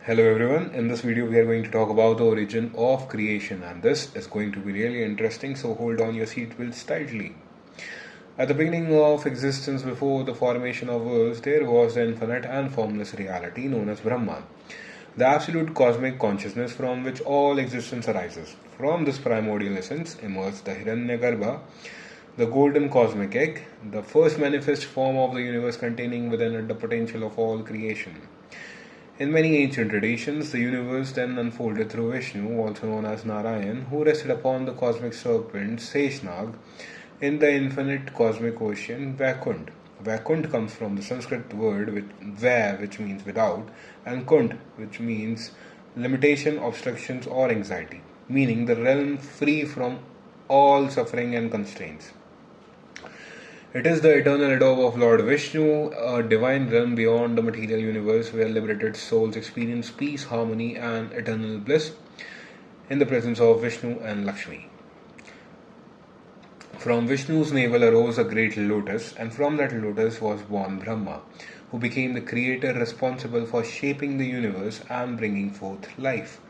Hello everyone, in this video we are going to talk about the origin of creation, and this is going to be really interesting, so hold on your seatbelts tightly. At the beginning of existence, before the formation of earth, there was the infinite and formless reality known as Brahman, the absolute cosmic consciousness from which all existence arises. From this primordial essence emerged the Hiranyagarbha, the golden cosmic egg, the first manifest form of the universe containing within it the potential of all creation. In many ancient traditions, the universe then unfolded through Vishnu, also known as Narayana, who rested upon the cosmic serpent Shesha in the infinite cosmic ocean Vaikuntha. Vaikuntha comes from the Sanskrit word Va, which means without, and Kunt, which means limitation, obstructions, or anxiety, meaning the realm free from all suffering and constraints. It is the eternal abode of Lord Vishnu, a divine realm beyond the material universe where liberated souls experience peace, harmony, and eternal bliss in the presence of Vishnu and Lakshmi. From Vishnu's navel arose a great lotus, and from that lotus was born Brahma, who became the creator responsible for shaping the universe and bringing forth life.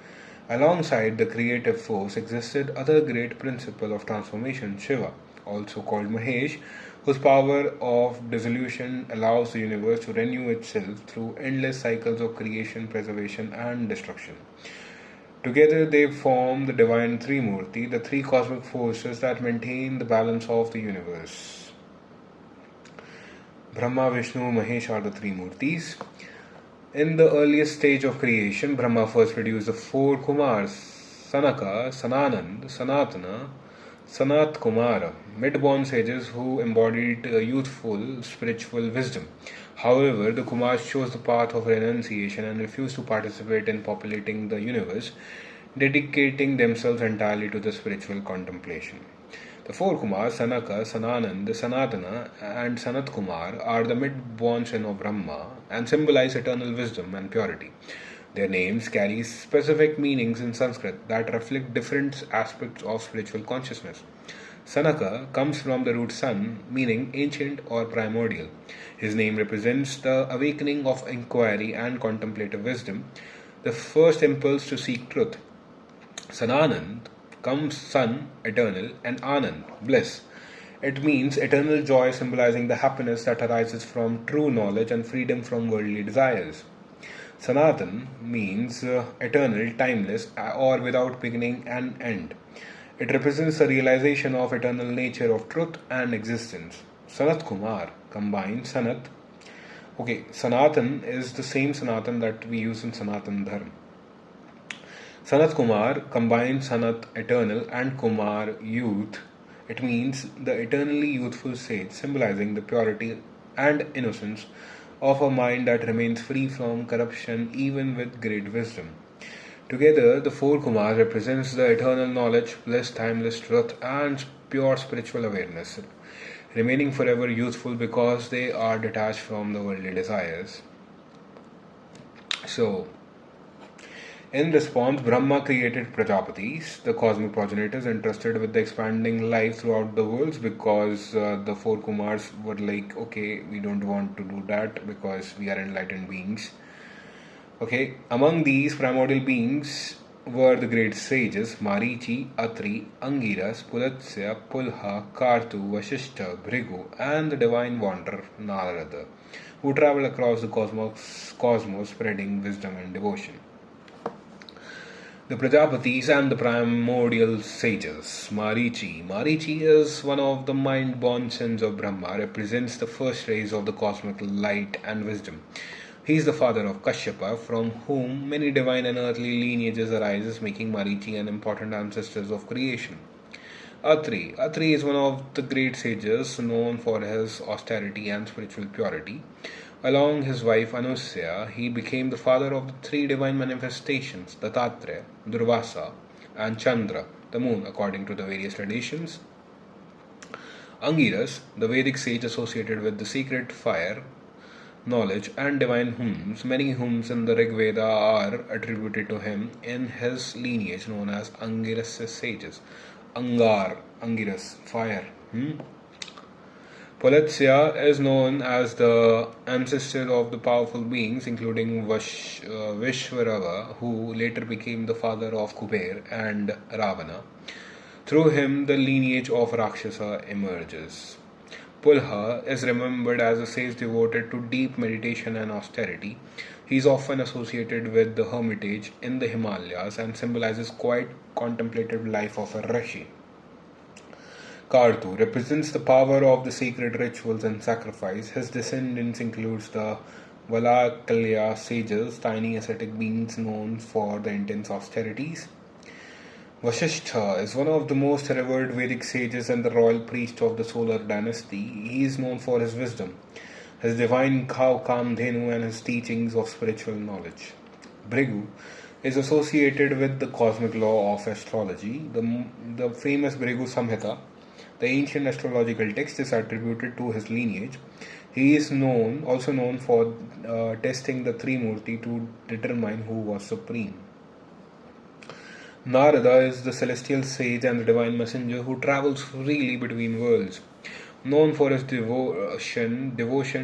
Alongside the creative force existed other great principle of transformation, Shiva, also called Mahesh, whose power of dissolution allows the universe to renew itself through endless cycles of creation, preservation, and destruction. Together they form the divine Trimurti, the three cosmic forces that maintain the balance of the universe. Brahma, Vishnu, Mahesh are the three Murtis. In the earliest stage of creation, Brahma first produced the four Kumars, Sanaka, Sananand, Sanatana, Sanat Kumara, mid-born sages who embodied youthful spiritual wisdom. However, the Kumars chose the path of renunciation and refused to participate in populating the universe, dedicating themselves entirely to the spiritual contemplation. The four Kumars, Sanaka, Sananand, Sanatana, and Sanat Kumar, are the mid-born son of Brahma and symbolize eternal wisdom and purity. Their names carry specific meanings in Sanskrit that reflect different aspects of spiritual consciousness. Sanaka comes from the root sun, meaning ancient or primordial. His name represents the awakening of inquiry and contemplative wisdom, the first impulse to seek truth. Sananand comes sun, eternal, and Anand, bliss. It means eternal joy, symbolizing the happiness that arises from true knowledge and freedom from worldly desires. Sanatan means eternal, timeless, or without beginning and end. It represents the realization of eternal nature of truth and existence. Sanat Kumar combines Sanat. Sanatan is the same Sanatan that we use in Sanatan Dharma. Sanat Kumar combines Sanat, eternal, and Kumar, youth. It means the eternally youthful sage, symbolizing the purity and innocence of a mind that remains free from corruption even with great wisdom. Together, the four Kumars represents the eternal knowledge, bliss, timeless truth, and pure spiritual awareness, remaining forever youthful because they are detached from the worldly desires. So, in response, Brahma created Prajapatis, the cosmic progenitors entrusted with the expanding life throughout the worlds, because the four Kumars were like, okay, we don't want to do that because we are enlightened beings. Among these primordial beings were the great sages Marichi, Atri, Angiras, Pulatsya, Pulha, Kartu, Vashishta, Bhrigu, and the divine wanderer Narada, who traveled across the cosmos spreading wisdom and devotion. The Prajapatis and the primordial sages. Marichi is one of the mind-born sons of Brahma, represents the first rays of the cosmic light and wisdom. He is the father of Kashyapa, from whom many divine and earthly lineages arises, making Marichi an important ancestor of creation. Atri is one of the great sages known for his austerity and spiritual purity. Along his wife Anusya, he became the father of the three divine manifestations, Dattatreya, Durvasa, and Chandra, the moon, according to the various traditions. Angiras, the Vedic sage associated with the sacred fire, knowledge, and divine hymns. Many hymns in the Rig Veda are attributed to him in his lineage known as Angiras sages. Angiras, fire. Pulitsya is known as the ancestor of the powerful beings, including Vishwarava, who later became the father of Kuber and Ravana. Through him, the lineage of Rakshasa emerges. Pulha is remembered as a sage devoted to deep meditation and austerity. He is often associated with the hermitage in the Himalayas and symbolizes quiet contemplative life of a rishi. Kartu represents the power of the sacred rituals and sacrifice. His descendants includes the Valakalya sages, tiny ascetic beings known for the intense austerities. Vasishtha is one of the most revered Vedic sages and the royal priest of the solar dynasty. He is known for his wisdom, his divine cow Kamdhenu, and his teachings of spiritual knowledge. Bhrigu is associated with the cosmic law of astrology. The famous Bhrigu Samhita, the ancient astrological text, is attributed to his lineage. He is also known for testing the Trimurti to determine who was supreme. Narada is the celestial sage and the divine messenger who travels freely between worlds. Known for his devotion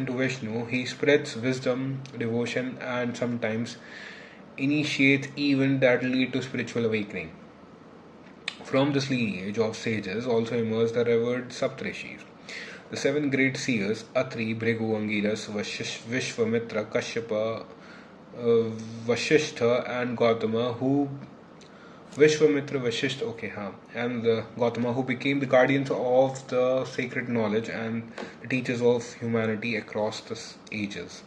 to Vishnu, he spreads wisdom, devotion, and sometimes initiates events that lead to spiritual awakening. From this lineage of sages also emerged the revered Saptrishis, the seven great seers Atri, Bhrigu, Angiras, Vishwamitra, Kashyapa, Vasishtha, and Gautama, and Gautama, who became the guardians of the sacred knowledge and the teachers of humanity across the ages.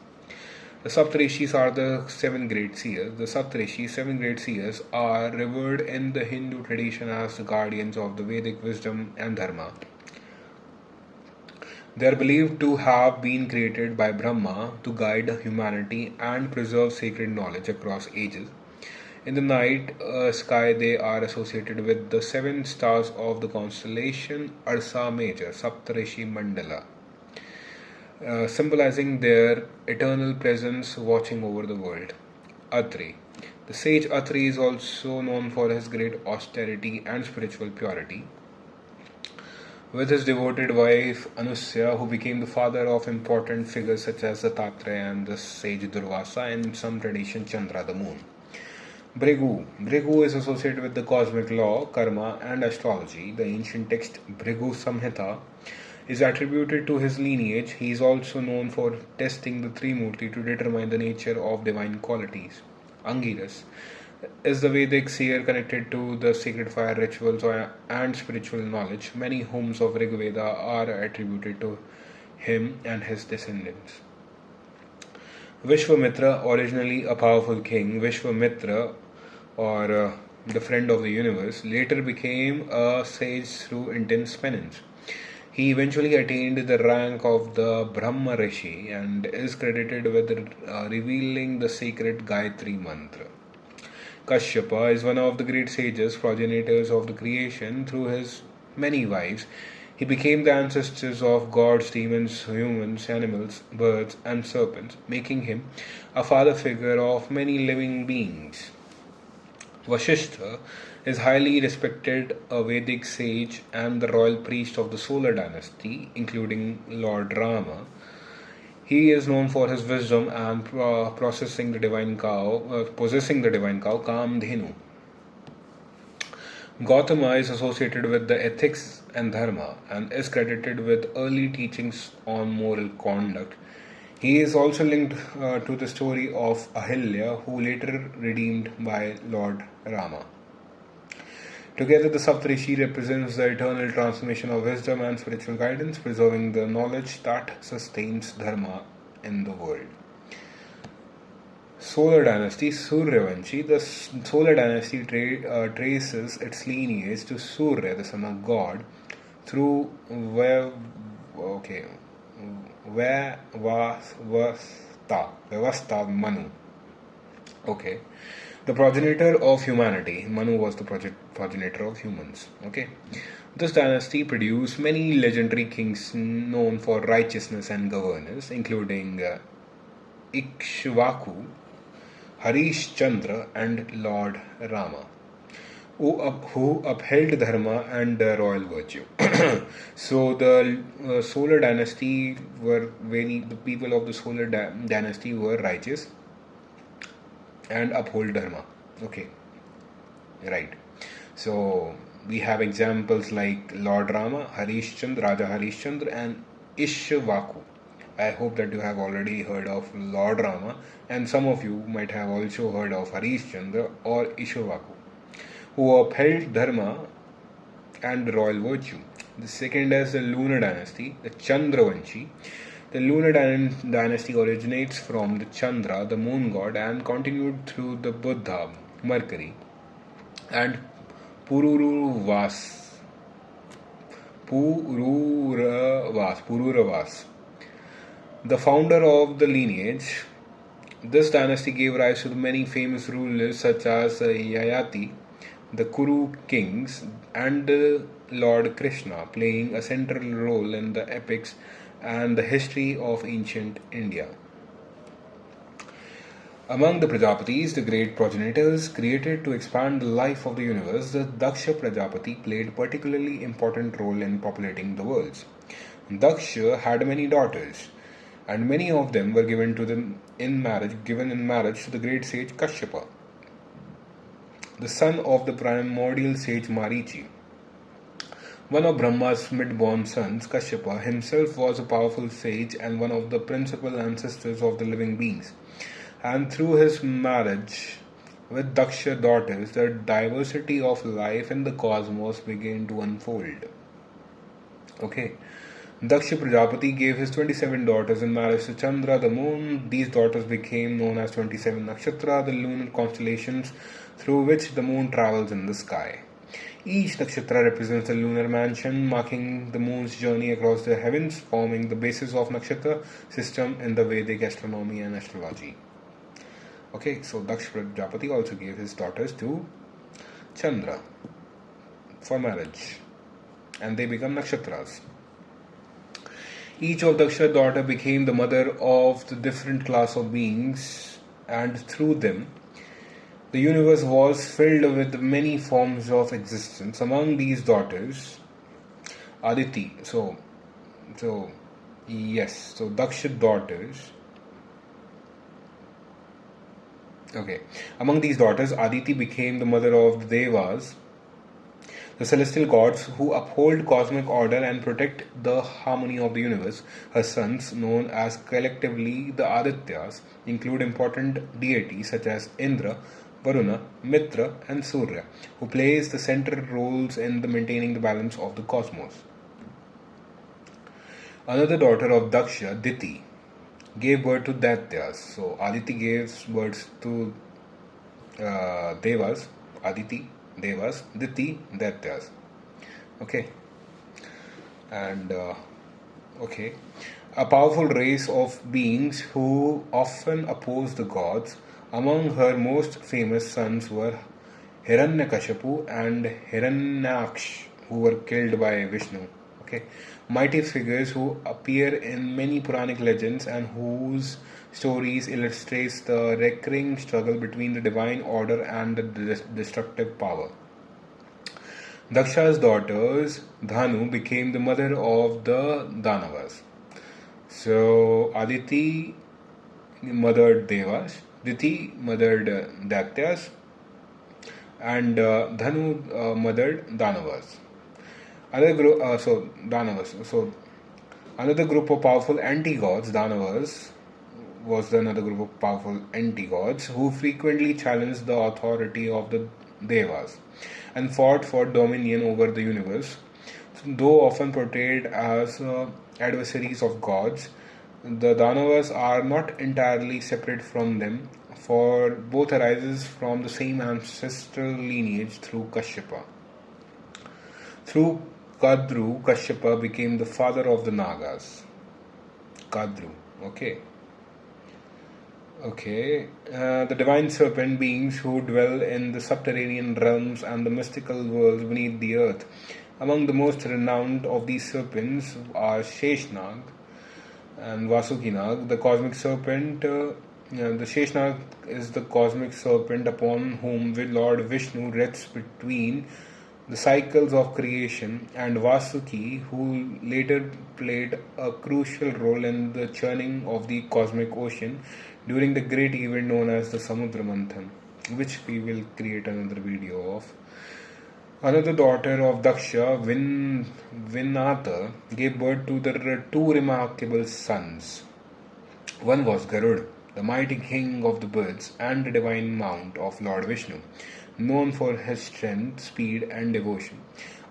The Saptarishis are the seven great seers. The Saptarishis, seven great seers, are revered in the Hindu tradition as the guardians of the Vedic wisdom and Dharma. They are believed to have been created by Brahma to guide humanity and preserve sacred knowledge across ages. In the night sky, they are associated with the seven stars of the constellation Ursa Major, Saptarishi Mandala, symbolizing their eternal presence watching over the world. Atri. The sage Atri is also known for his great austerity and spiritual purity. With his devoted wife Anusya, who became the father of important figures such as Dattatreya and the sage Durvasa, and in some tradition Chandra, the moon. Bhrigu. Bhrigu is associated with the cosmic law, karma, and astrology. The ancient text Bhrigu Samhita is attributed to his lineage. He is also known for testing the Trimurti to determine the nature of divine qualities. Angiras is the Vedic seer connected to the sacred fire rituals and spiritual knowledge. Many hymns of Rigveda are attributed to him and his descendants. Vishwamitra, originally a powerful king, Vishwamitra, or the friend of the universe, later became a sage through intense penance. He eventually attained the rank of the Brahma Rishi and is credited with revealing the sacred Gayatri mantra. Kashyapa is one of the great sages, progenitors of the creation. Through his many wives, he became the ancestors of gods, demons, humans, animals, birds, and serpents, making him a father figure of many living beings. Vasishtha is highly respected, a Vedic sage and the royal priest of the solar dynasty, including Lord Rama. He is known for his wisdom and possessing the divine cow Kamdhenu. Gautama is associated with the ethics and dharma and is credited with early teachings on moral conduct. He is also linked to the story of Ahilya, who later redeemed by Lord Rama. Together, the Saptarishi represents the eternal transmission of wisdom and spiritual guidance, preserving the knowledge that sustains dharma in the world. Solar dynasty Suryavanshi. The solar dynasty traces its lineage to Surya, the son of God, through Vyavastha Manu. Okay. The progenitor of humanity. Manu was the progenitor of humans. Okay. This dynasty produced many legendary kings known for righteousness and governance, including Ikshvaku, Harish Chandra, and Lord Rama. who upheld dharma and royal virtue. So the solar dynasty were the people of the solar dynasty were righteous and uphold dharma. Okay, right. So we have examples like Lord Rama, Harishchandra, Raja Harishchandra, and Ishvaku. I hope that you have already heard of Lord Rama, and some of you might have also heard of Harishchandra or Ishvaku, who upheld dharma and royal virtue. The second is the lunar dynasty, the Chandravanshi. The lunar dynasty originates from the Chandra, the moon god, and continued through the Buddha, Mercury, and Pururavas. Pururavas, the founder of the lineage. This dynasty gave rise to many famous rulers such as Yayati, the Kuru kings, and Lord Krishna, playing a central role in the epics and the history of ancient India. Among the Prajapatis, the great progenitors created to expand the life of the universe, the Daksha Prajapati played a particularly important role in populating the worlds. Daksha had many daughters, and many of them were given in marriage to the great sage Kashyapa, the son of the primordial sage Marichi. One of Brahma's mid-born sons, Kashyapa, himself was a powerful sage and one of the principal ancestors of the living beings. And through his marriage with Daksha's daughters, the diversity of life in the cosmos began to unfold. Okay. Daksha Prajapati gave his 27 daughters in marriage to Chandra, the moon. These daughters became known as 27 Nakshatra, the lunar constellations through which the moon travels in the sky. Each nakshatra represents a lunar mansion, marking the moon's journey across the heavens, forming the basis of nakshatra system in the Vedic astronomy and astrology. Okay, so Daksha Prajapati also gave his daughters to Chandra for marriage, and they become nakshatras. Each of Daksha's daughters became the mother of the different class of beings, and through them, the universe was filled with many forms of existence. Among these daughters, Aditi. So Daksha's daughters. Okay. Among these daughters, Aditi became the mother of the Devas, the celestial gods who uphold cosmic order and protect the harmony of the universe. Her sons, known as collectively the Adityas, include important deities such as Indra, Varuna, Mitra, and Surya, who plays the central roles in maintaining the balance of the cosmos. Another daughter of Daksha, Diti, gave birth to Daityas. So Aditi gives birth to Devas, Aditi, Devas, Diti, Daityas. Okay. And a powerful race of beings who often oppose the gods. Among her most famous sons were Hiranyakashipu and Hiranyaksh, who were killed by Vishnu. Okay, mighty figures who appear in many Puranic legends and whose stories illustrates the recurring struggle between the divine order and the destructive power. Daksha's daughters, Dhanu, became the mother of the Danavas. So Aditi mothered Devas, Diti mothered Daityas, and Dhanu mothered Danavas. Another group of powerful anti-gods, Danavas, was another group of powerful anti-gods who frequently challenged the authority of the Devas and fought for dominion over the universe. Though often portrayed as adversaries of gods, the Danavas are not entirely separate from them, for both arises from the same ancestral lineage through Kashyapa. Through Kadru, Kashyapa became the father of the Nagas. Kadru, okay. The divine serpent beings who dwell in the subterranean realms and the mystical worlds beneath the earth. Among the most renowned of these serpents are Sheshnag and Vasukinag, the cosmic serpent The Shesha is the cosmic serpent upon whom Lord Vishnu rests between the cycles of creation, and Vasuki, who later played a crucial role in the churning of the cosmic ocean during the great event known as the Samudra Manthan, which we will create another video of. Another daughter of Daksha, Vinata, gave birth to the two remarkable sons. One was Garud, the mighty king of the birds and the divine mount of Lord Vishnu, known for his strength, speed, and devotion.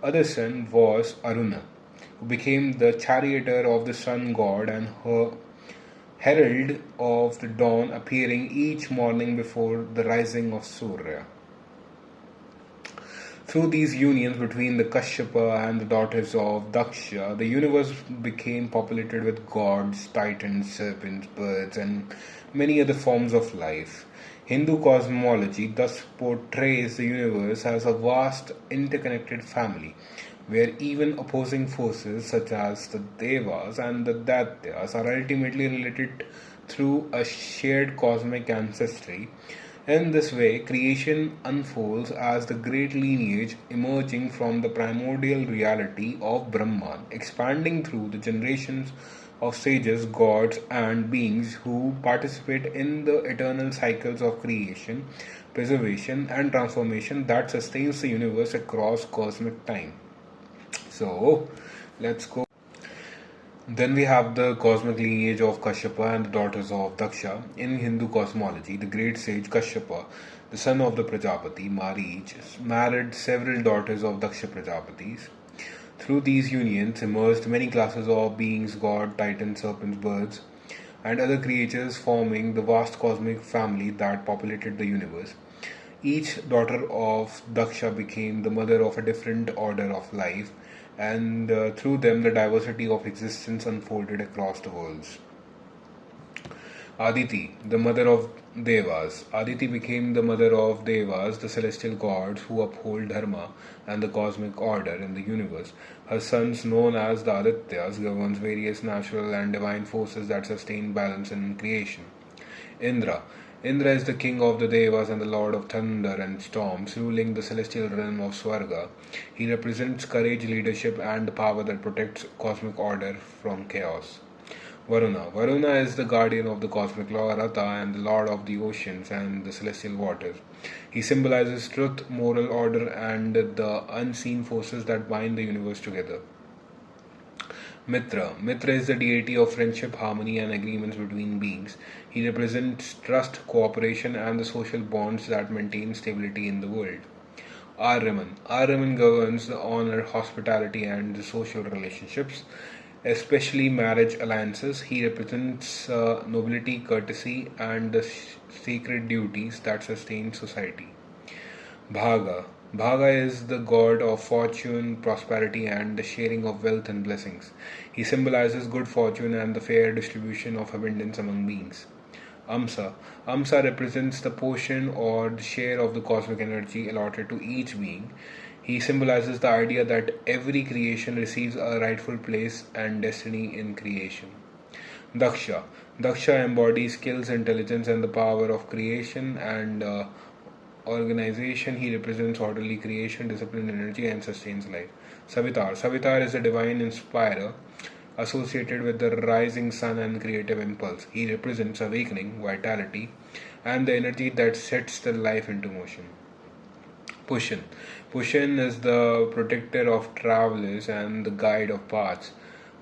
Other son was Aruna, who became the charioteer of the sun god and her herald of the dawn, appearing each morning before the rising of Surya. Through these unions between the Kashyapa and the daughters of Daksha, the universe became populated with gods, titans, serpents, birds, and many other forms of life. Hindu cosmology thus portrays the universe as a vast interconnected family, where even opposing forces such as the Devas and the Daityas are ultimately related through a shared cosmic ancestry. In this way, creation unfolds as the great lineage emerging from the primordial reality of Brahman, expanding through the generations of sages, gods, and beings who participate in the eternal cycles of creation, preservation, and transformation that sustains the universe across cosmic time. So, let's go. Then we have the cosmic lineage of Kashyapa and the daughters of Daksha. In Hindu cosmology, the great sage Kashyapa, the son of the Prajapati, Marich, married several daughters of Daksha Prajapatis. Through these unions emerged many classes of beings, god, titans, serpents, birds, and other creatures, forming the vast cosmic family that populated the universe. Each daughter of Daksha became the mother of a different order of life, and through them the diversity of existence unfolded across the worlds. Aditi, the mother of Devas. Aditi became the mother of Devas, the celestial gods who uphold dharma and the cosmic order in the universe. Her sons, known as the Adityas, governs various natural and divine forces that sustain balance in creation. Indra. Indra is the king of the Devas and the lord of thunder and storms, ruling the celestial realm of Swarga. He represents courage, leadership, and the power that protects cosmic order from chaos. Varuna. Varuna is the guardian of the cosmic law, Rata, and the lord of the oceans and the celestial waters. He symbolizes truth, moral order, and the unseen forces that bind the universe together. Mitra. Mitra is the deity of friendship, harmony, and agreements between beings. He represents trust, cooperation, and the social bonds that maintain stability in the world. Aryaman. Aryaman governs the honor, hospitality, and the social relationships, especially marriage alliances. He represents nobility, courtesy, and the sacred duties that sustain society. Bhaga. Bhaga is the god of fortune, prosperity, and the sharing of wealth and blessings. He symbolizes good fortune and the fair distribution of abundance among beings. Amsa. Amsa represents the portion or the share of the cosmic energy allotted to each being. He symbolizes the idea that every creation receives a rightful place and destiny in creation. Daksha. Daksha embodies skills, intelligence, and the power of creation and organization. He represents orderly creation, disciplined energy, and sustains life. Savitar. Savitar is a divine inspirer associated with the rising sun and creative impulse. He represents awakening, vitality, and the energy that sets the life into motion. Pushan. Pushan is the protector of travelers and the guide of paths,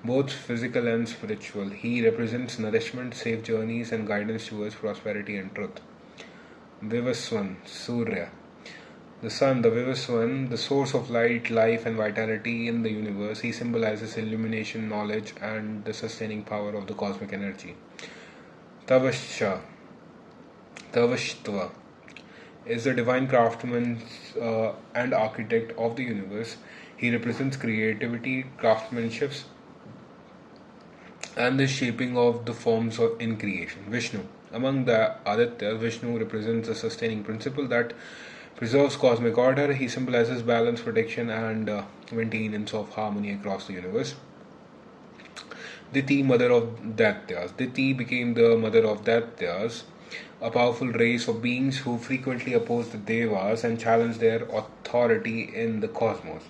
both physical and spiritual. He represents nourishment, safe journeys, and guidance towards prosperity and truth. Vivaswan, Surya. The sun, the Vivaswan, the source of light, life, and vitality in the universe. He symbolizes illumination, knowledge, and the sustaining power of the cosmic energy. Tavasha, Tavashtva is the divine craftsman and architect of the universe. He represents creativity, craftsmanship, and the shaping of the forms in creation. Vishnu. Among the Adityas, Vishnu represents the sustaining principle that preserves cosmic order. He symbolizes balance, protection, and maintenance of harmony across the universe. Diti, mother of Daityas. Diti became the mother of Daityas, a powerful race of beings who frequently opposed the Devas and challenged their authority in the cosmos.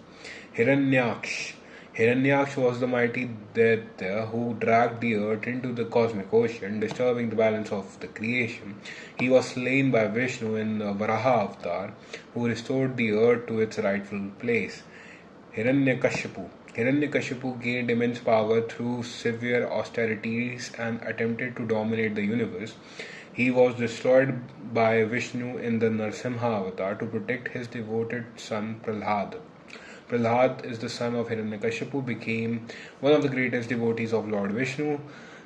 Hiranyaksh. Hiranyaksh was the mighty Daitya who dragged the earth into the cosmic ocean, disturbing the balance of the creation. He was slain by Vishnu in the Varaha avatar, who restored the earth to its rightful place. Hiranyakashipu. Hiranyakashipu gained immense power through severe austerities and attempted to dominate the universe. He was destroyed by Vishnu in the Narsimha avatar to protect his devoted son Prahlad. Prahlad is the son of Hiranyakashipu, became one of the greatest devotees of Lord Vishnu.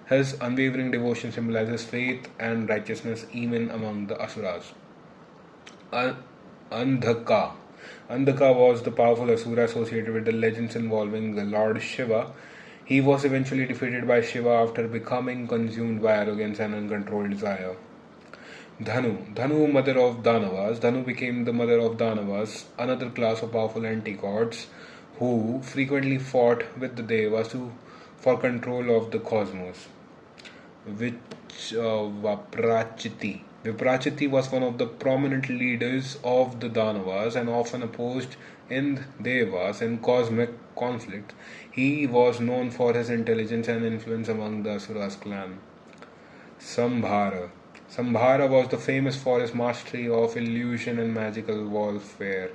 His unwavering devotion symbolizes faith and righteousness even among the asuras. Andhaka. Andhaka was the powerful asura associated with the legends involving the Lord Shiva. He was eventually defeated by Shiva after becoming consumed by arrogance and uncontrolled desire. Dhanu. Dhanu, mother of Danavas. Dhanu became the mother of Danavas, another class of powerful anti-gods who frequently fought with the Devas for control of the cosmos. Viprachiti. Viprachiti was one of the prominent leaders of the Danavas and often opposed in Devas in cosmic conflict. He was known for his intelligence and influence among the Asuras clan. Sambhara. Sambhara was the famous for his mastery of illusion and magical warfare.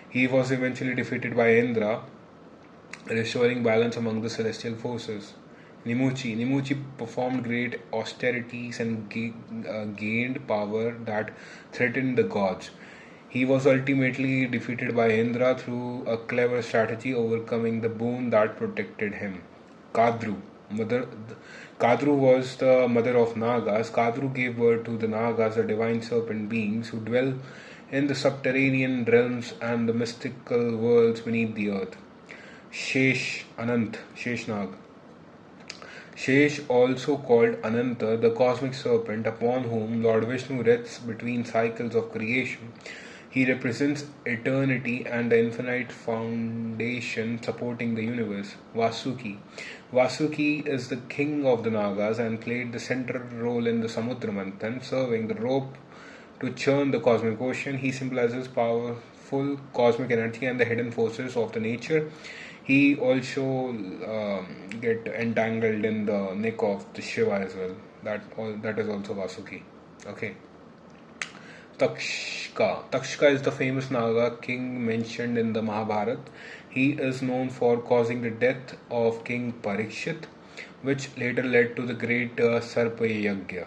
He was eventually defeated by Indra, restoring balance among the celestial forces. Nimuchi. Nimuchi performed great austerities and gained power that threatened the gods. He was ultimately defeated by Indra through a clever strategy, overcoming the boon that protected him. Kadru. Kadru was the mother of Nagas. Kadru gave birth to the Nagas, the divine serpent beings who dwell in the subterranean realms and the mystical worlds beneath the earth. Sheshnag. Shesh, also called Ananta, the cosmic serpent upon whom Lord Vishnu rests between cycles of creation. He represents eternity and the infinite foundation supporting the universe. Vasuki. Vasuki is the king of the Nagas and played the central role in the Samudra Manthan, serving the rope to churn the cosmic ocean. He symbolizes powerful cosmic energy and the hidden forces of the nature. He also get entangled in the neck of the Shiva as well. That is also Vasuki. Okay. Takshka. Takshka is the famous Naga king mentioned in the Mahabharata. He is known for causing the death of King Parikshit, which later led to the great Sarpa Yagya.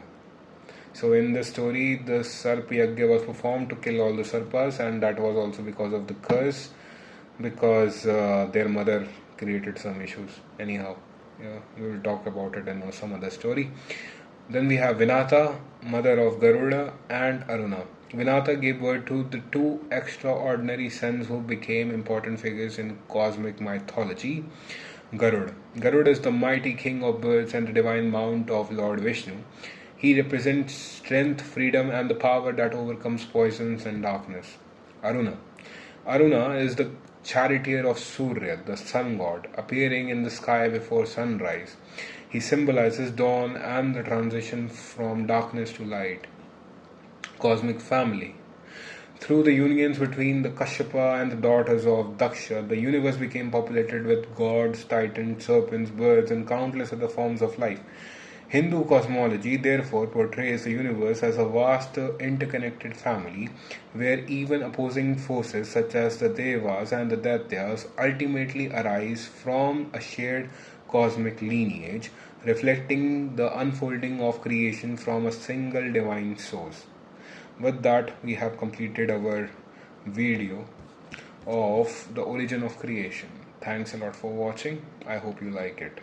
So in the story, the Sarpa Yagya was performed to kill all the Sarpas, and that was also because of the curse, because their mother created some issues. Anyhow, we will talk about it in some other story. Then we have Vinata, mother of Garuda and Aruna. Vinata gave birth to the two extraordinary sons who became important figures in cosmic mythology. Garuda. Garuda is the mighty king of birds and the divine mount of Lord Vishnu. He represents strength, freedom, and the power that overcomes poisons and darkness. Aruna. Aruna is the charioteer of Surya, the sun god, appearing in the sky before sunrise. He symbolizes dawn and the transition from darkness to light. Cosmic family. Through the unions between the Kashyapa and the daughters of Daksha, the universe became populated with gods, titans, serpents, birds, and countless other forms of life. Hindu cosmology therefore portrays the universe as a vast, interconnected family where even opposing forces such as the Devas and the Daityas ultimately arise from a shared cosmic lineage, reflecting the unfolding of creation from a single divine source. With that, we have completed our video of the origin of creation. Thanks a lot for watching. I hope you like it.